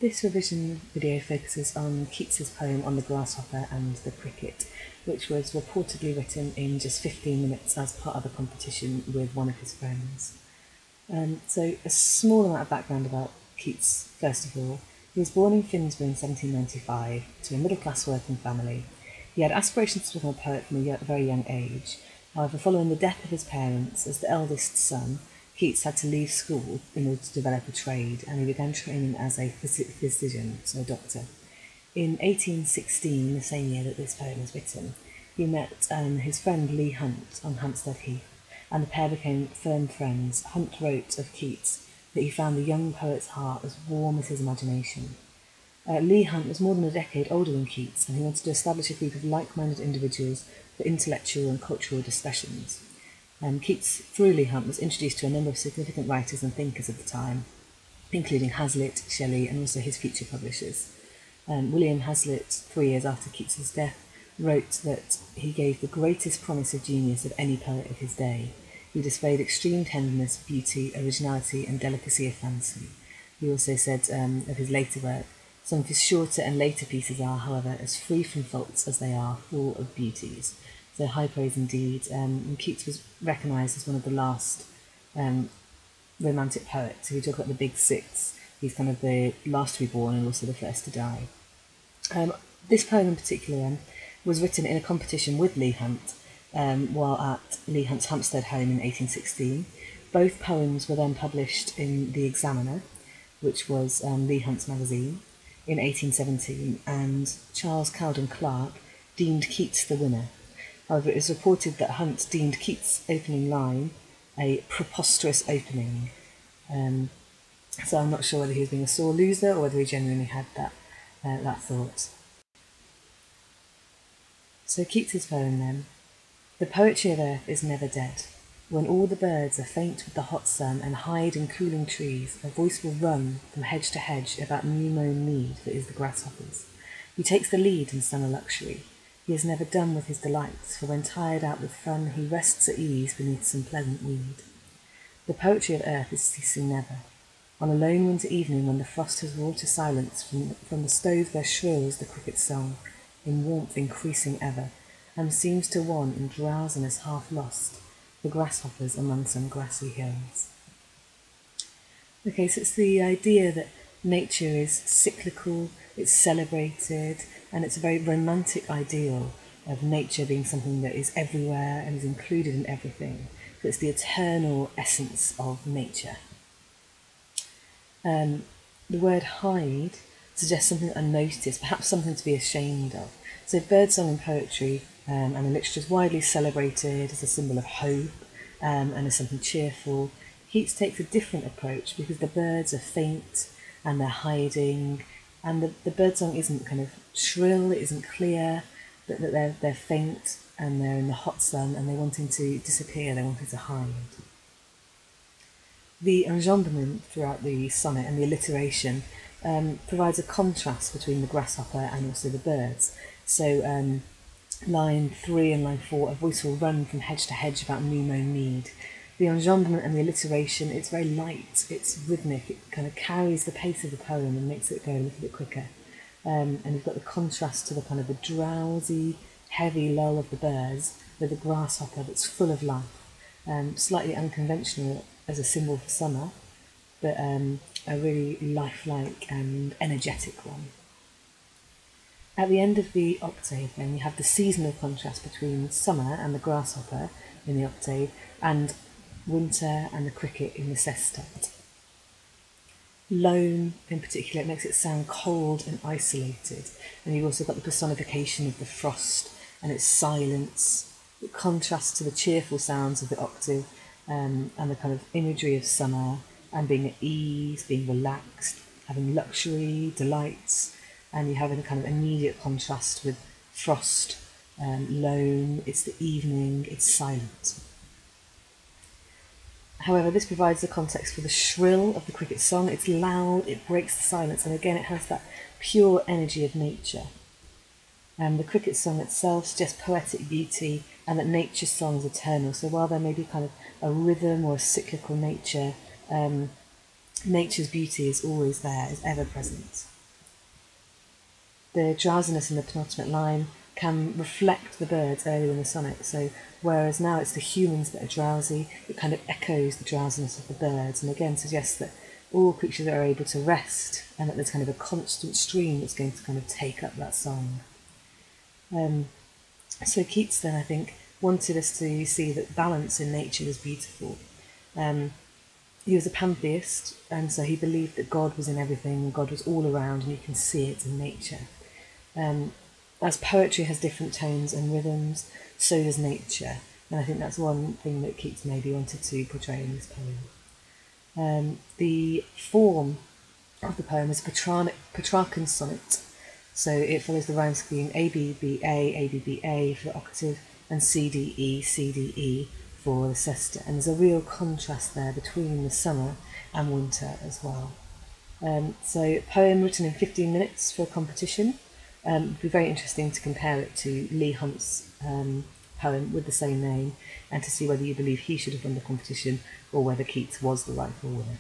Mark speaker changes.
Speaker 1: This revision video focuses on Keats's poem On the Grasshopper and the Cricket, which was reportedly written in just 15 minutes as part of a competition with one of his friends. So a small amount of background about Keats, first of all. He was born in Finsbury in 1795 to a middle-class working family. He had aspirations to become a poet from a very young age. However, following the death of his parents, as the eldest son, Keats had to leave school in order to develop a trade, and he began training as a physician, so a doctor. In 1816, the same year that this poem was written, he met his friend Leigh Hunt on Hampstead Heath, and the pair became firm friends. Hunt wrote of Keats that he found the young poet's heart as warm as his imagination. Leigh Hunt was more than a decade older than Keats, and he wanted to establish a group of like-minded individuals for intellectual and cultural discussions. Keats, through Leigh Hunt, was introduced to a number of significant writers and thinkers of the time, including Hazlitt, Shelley, and also his future publishers. William Hazlitt, 3 years after Keats's death, wrote that he gave the greatest promise of genius of any poet of his day. He displayed extreme tenderness, beauty, originality, and delicacy of fancy. He also said of his later work, some of his shorter and later pieces are, however, as free from faults as they are full of beauties. So high praise indeed. And Keats was recognised as one of the last romantic poets. If you talk about the big six, he's kind of the last to be born and also the first to die. This poem in particular was written in a competition with Leigh Hunt while at Leigh Hunt's Hampstead home in 1816. Both poems were then published in The Examiner, which was Leigh Hunt's magazine, in 1817, and Charles Cowden Clarke deemed Keats the winner. However, it is reported that Hunt deemed Keats' opening line a preposterous opening. So I'm not sure whether he was being a sore loser or whether he genuinely had that thought. So Keats's poem then. The poetry of earth is never dead. When all the birds are faint with the hot sun and hide in cooling trees, a voice will run from hedge to hedge about new-mown mead that is the grasshopper's. He takes the lead in summer luxury. He is never done with his delights, for when tired out with fun, he rests at ease beneath some pleasant weed. The poetry of earth is ceasing never. On a lone winter evening when the frost has wrought to silence, from the stove there shrills the cricket's song, in warmth increasing ever, and seems to one in drowsiness half lost, the grasshoppers among some grassy hills. Okay, so it's the idea that nature is cyclical, it's celebrated, and it's a very romantic ideal of nature being something that is everywhere and is included in everything. So it's the eternal essence of nature. The word hide suggests something unnoticed, perhaps something to be ashamed of. So birdsong in poetry and in literature is widely celebrated as a symbol of hope and as something cheerful. Keats takes a different approach because the birds are faint and they're hiding, and the birdsong isn't kind of shrill, it isn't clear, but that they're faint and they're in the hot sun and they're wanting to disappear, they're wanting to hide. The enjambment throughout the sonnet and the alliteration provides a contrast between the grasshopper and also the birds. So line 3 and line 4, a voice will run from hedge to hedge about new-mown mead. The enjambment and the alliteration, it's very light, it's rhythmic, it kind of carries the pace of the poem and makes it go a little bit quicker. And you've got the contrast to the kind of the drowsy, heavy lull of the birds with the grasshopper that's full of life. Slightly unconventional as a symbol for summer, but a really lifelike and energetic one. At the end of the octave then you have the seasonal contrast between summer and the grasshopper in the octave and winter and the cricket in the sestet. Lone in particular, it makes it sound cold and isolated, and you've also got the personification of the frost and its silence. It contrasts to the cheerful sounds of the octave and the kind of imagery of summer and being at ease, being relaxed, having luxury, delights, and you have a kind of immediate contrast with frost, lone, it's the evening, it's silent. However, this provides the context for the shrill of the cricket song. It's loud, it breaks the silence, and again it has that pure energy of nature. The cricket song itself suggests poetic beauty and that nature's song is eternal. So while there may be kind of a rhythm or a cyclical nature, nature's beauty is always there, is ever present. the drowsiness in the penultimate line can reflect the birds earlier in the sonnet. So whereas now it's the humans that are drowsy, it kind of echoes the drowsiness of the birds, and again suggests that all creatures are able to rest and that there's kind of a constant stream that's going to kind of take up that song. So Keats then, I think, wanted us to see that balance in nature was beautiful. He was a pantheist, and so he believed that God was in everything, God was all around, and you can see it in nature. As poetry has different tones and rhythms, so does nature, and I think that's one thing that Keats maybe wanted to portray in this poem. The form of the poem is a Petrarchan sonnet, so it follows the rhyme scheme A-B-B-A for the octave, and C-D-E for the sester, and there's a real contrast there between the summer and winter as well. So a poem written in 15 minutes for a competition. It would be very interesting to compare it to Leigh Hunt's poem with the same name, and to see whether you believe he should have won the competition or whether Keats was the rightful winner.